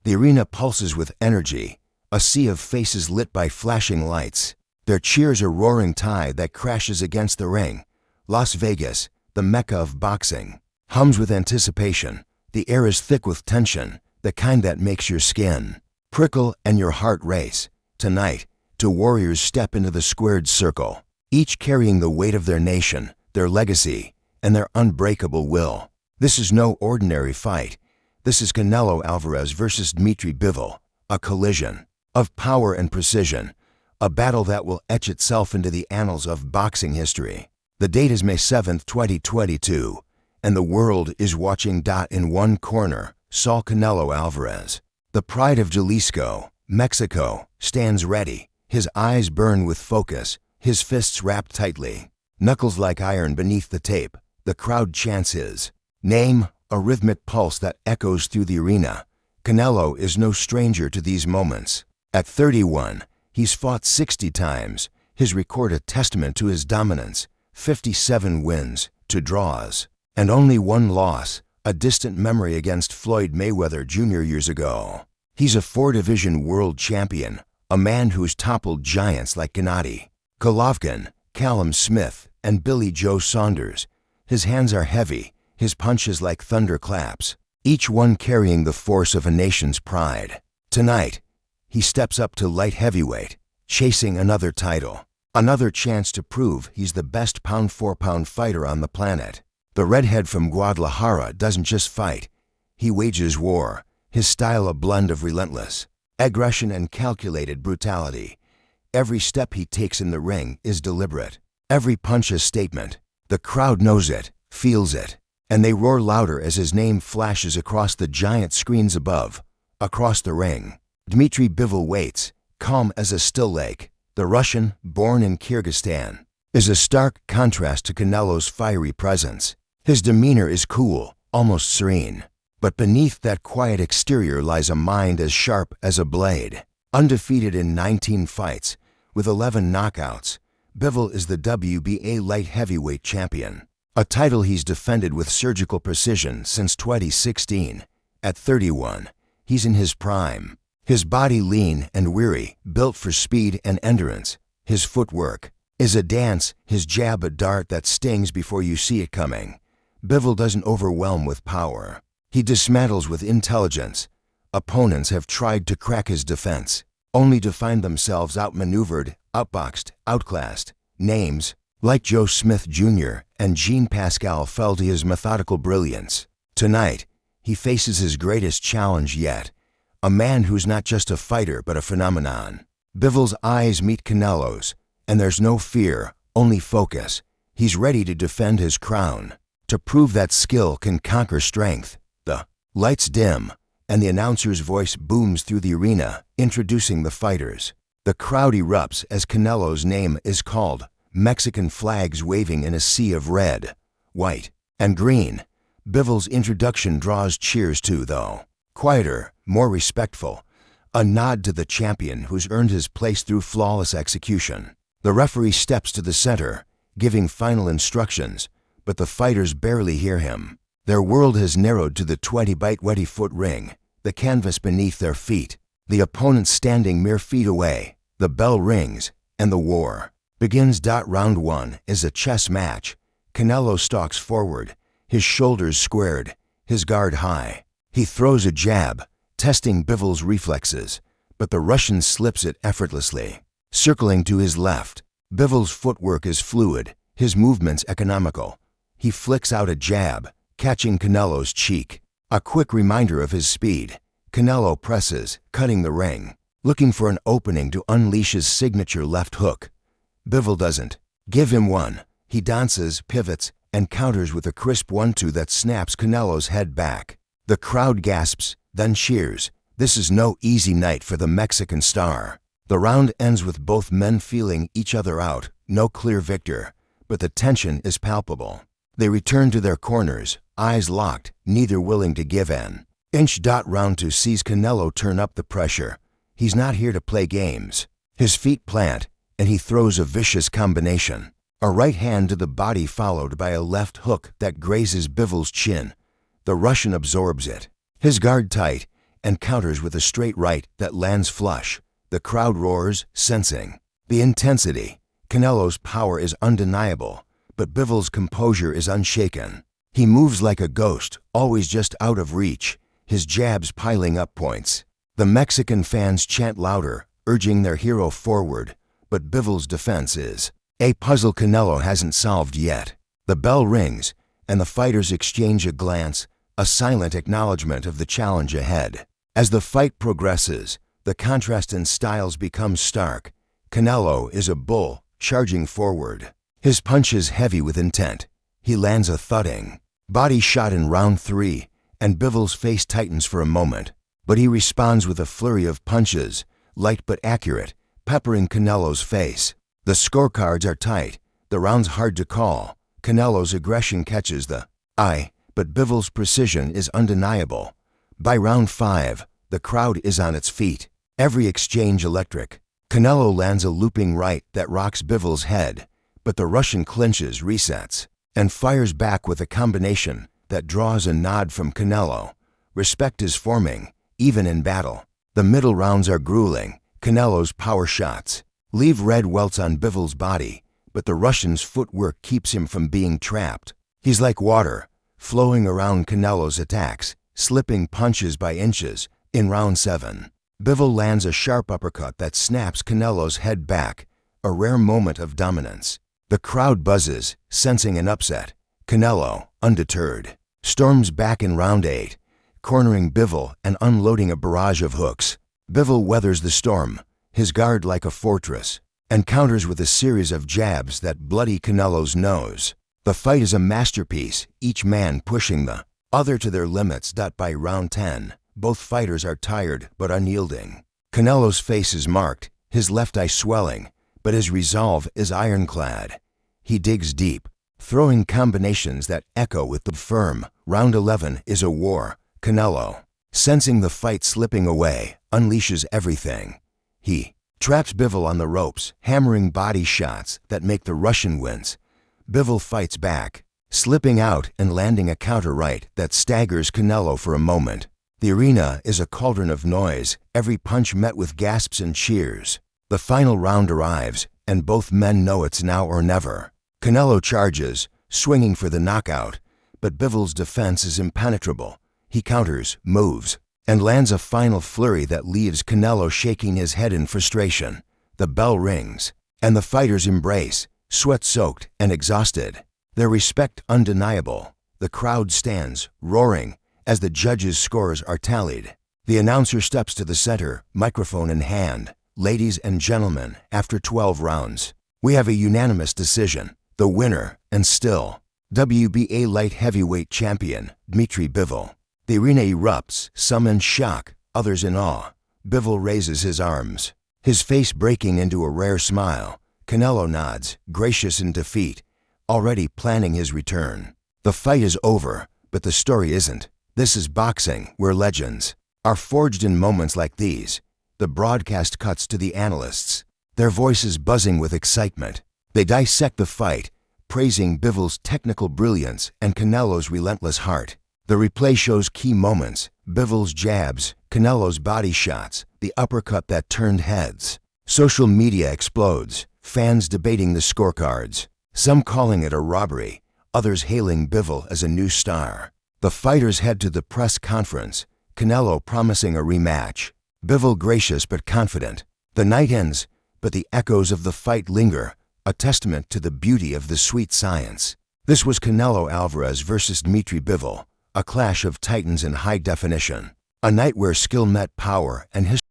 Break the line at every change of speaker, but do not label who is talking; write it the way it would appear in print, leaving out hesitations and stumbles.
The arena pulses with energy, a sea of faces lit by flashing lights. Their cheers a roaring tide that crashes against the ring. Las Vegas, the mecca of boxing, hums with anticipation. The air is thick with tension, the kind that makes your skin prickle and your heart race. Tonight, two warriors step into the squared circle, each carrying the weight of their nation, their legacy, and their unbreakable will. This is no ordinary fight. This is Canelo Alvarez versus Dmitry Bivol, a collision of power and precision, a battle that will etch itself into the annals of boxing history. The date is May 7, 2022, and the world is watching. In one corner, Saul Canelo Alvarez, the pride of Jalisco, Mexico, stands ready. His eyes burn with focus, his fists wrapped tightly, knuckles like iron beneath the tape. The crowd chants his name, a rhythmic pulse that echoes through the arena. Canelo is no stranger to these moments. At 31, he's fought 60 times, his record a testament to his dominance. 57 wins, 2 draws, and only 1 loss, a distant memory against Floyd Mayweather Jr. years ago. He's a 4-division world champion, a man who's toppled giants like Gennady Golovkin, Callum Smith, and Billy Joe Saunders. His hands are heavy, his punches like thunderclaps, each one carrying the force of a nation's pride. Tonight, he steps up to light heavyweight, chasing another title, another chance to prove he's the best pound-for-pound fighter on the planet. The redhead from Guadalajara doesn't just fight, he wages war, his style a blend of relentless aggression and calculated brutality. Every step he takes in the ring is deliberate, every punch a statement. The crowd knows it, feels it, and they roar louder as his name flashes across the giant screens above. Across the ring, Dmitry Bivol waits, calm as a still lake. The Russian, born in Kyrgyzstan, is a stark contrast to Canelo's fiery presence. His demeanor is cool, almost serene, but beneath that quiet exterior lies a mind as sharp as a blade. Undefeated in 19 fights, with 11 knockouts, Bivol is the WBA light heavyweight champion, a title he's defended with surgical precision since 2016. At 31, he's in his prime, his body lean and weary, built for speed and endurance. His footwork is a dance, his jab a dart that stings before you see it coming. Bivol doesn't overwhelm with power, he dismantles with intelligence. Opponents have tried to crack his defense, only to find themselves outmaneuvered, outboxed, outclassed. Names like Joe Smith Jr. and Jean Pascal fell to his methodical brilliance. Tonight, he faces his greatest challenge yet, a man who's not just a fighter but a phenomenon. Bivol's eyes meet Canelo's, and there's no fear, only focus. He's ready to defend his crown, to prove that skill can conquer strength. The lights dim, and the announcer's voice booms through the arena, introducing the fighters. The crowd erupts as Canelo's name is called, Mexican flags waving in a sea of red, white, and green. Bivol's introduction draws cheers too, though. Quieter, more respectful, a nod to the champion who's earned his place through flawless execution. The referee steps to the center, giving final instructions, but the fighters barely hear him. Their world has narrowed to the 20-by-20-foot ring, the canvas beneath their feet, the opponent standing mere feet away. The bell rings, and the war begins. Round 1 is a chess match. Canelo stalks forward, his shoulders squared, his guard high. He throws a jab, testing Bivol's reflexes, but the Russian slips it effortlessly. Circling to his left, Bivol's footwork is fluid, his movements economical. He flicks out a jab, catching Canelo's cheek. A quick reminder of his speed. Canelo presses, cutting the ring, looking for an opening to unleash his signature left hook. Bivol doesn't give him one. He dances, pivots, and counters with a crisp 1-2 that snaps Canelo's head back. The crowd gasps, then cheers. This is no easy night for the Mexican star. The round ends with both men feeling each other out, no clear victor, but the tension is palpable. They return to their corners, eyes locked, neither willing to give an inch. Round 2 sees Canelo turn up the pressure. He's not here to play games. His feet plant, and he throws a vicious combination. A right hand to the body followed by a left hook that grazes Bivol's chin. The Russian absorbs it, his guard tight, and counters with a straight right that lands flush. The crowd roars, sensing the intensity. Canelo's power is undeniable, but Bivol's composure is unshaken. He moves like a ghost, always just out of reach, his jabs piling up points. The Mexican fans chant louder, urging their hero forward, but Bivol's defense is a puzzle Canelo hasn't solved yet. The bell rings, and the fighters exchange a glance, a silent acknowledgement of the challenge ahead. As the fight progresses, the contrast in styles becomes stark. Canelo is a bull, charging forward. His punch is heavy with intent. He lands a thudding body shot in round 3, and Bivol's face tightens for a moment. But he responds with a flurry of punches, light but accurate, peppering Canelo's face. The scorecards are tight, the rounds hard to call. Canelo's aggression catches the eye, but Bivol's precision is undeniable. By round 5, the crowd is on its feet, every exchange electric. Canelo lands a looping right that rocks Bivol's head, but the Russian clinches, resets, and fires back with a combination that draws a nod from Canelo. Respect is forming, even in battle. The middle rounds are grueling. Canelo's power shots leave red welts on Bivol's body, but the Russian's footwork keeps him from being trapped. He's like water, flowing around Canelo's attacks, slipping punches by inches. In round 7, Bivol lands a sharp uppercut that snaps Canelo's head back, a rare moment of dominance. The crowd buzzes, sensing an upset. Canelo, undeterred, storms back in round 8, cornering Bivol and unloading a barrage of hooks. Bivol weathers the storm, his guard like a fortress, and counters with a series of jabs that bloody Canelo's nose. The fight is a masterpiece, each man pushing the other to their limits. By round 10, both fighters are tired but unyielding. Canelo's face is marked, his left eye swelling, but his resolve is ironclad. He digs deep, throwing combinations that echo with the firm. Round 11 is a war. Canelo, sensing the fight slipping away, unleashes everything. He traps Bivol on the ropes, hammering body shots that make the Russian wince. Bivol fights back, slipping out and landing a counter right that staggers Canelo for a moment. The arena is a cauldron of noise, every punch met with gasps and cheers. The final round arrives, and both men know it's now or never. Canelo charges, swinging for the knockout, but Bivol's defense is impenetrable. He counters, moves, and lands a final flurry that leaves Canelo shaking his head in frustration. The bell rings, and the fighters embrace, sweat-soaked and exhausted, their respect undeniable. The crowd stands, roaring, as the judges' scores are tallied. The announcer steps to the center, microphone in hand. Ladies and gentlemen, after 12 rounds, we have a unanimous decision. The winner, and still, WBA light heavyweight champion, DMITRY Bivol. The arena erupts, some in shock, others in awe. Bivol raises his arms, his face breaking into a rare smile. Canelo nods, gracious in defeat, already planning his return. The fight is over, but the story isn't. This is boxing, where legends are forged in moments like these. The broadcast cuts to the analysts, their voices buzzing with excitement. They dissect the fight, praising Bivol's technical brilliance and Canelo's relentless heart. The replay shows key moments: Bivol's jabs, Canelo's body shots, the uppercut that turned heads. Social media explodes, fans debating the scorecards, some calling it a robbery, others hailing Bivol as a new star. The fighters head to the press conference, Canelo promising a rematch, Bivol gracious but confident. The night ends, but the echoes of the fight linger, a testament to the beauty of the sweet science. This was Canelo Alvarez versus DMITRY Bivol, a clash of titans in high definition. A night where skill met power and history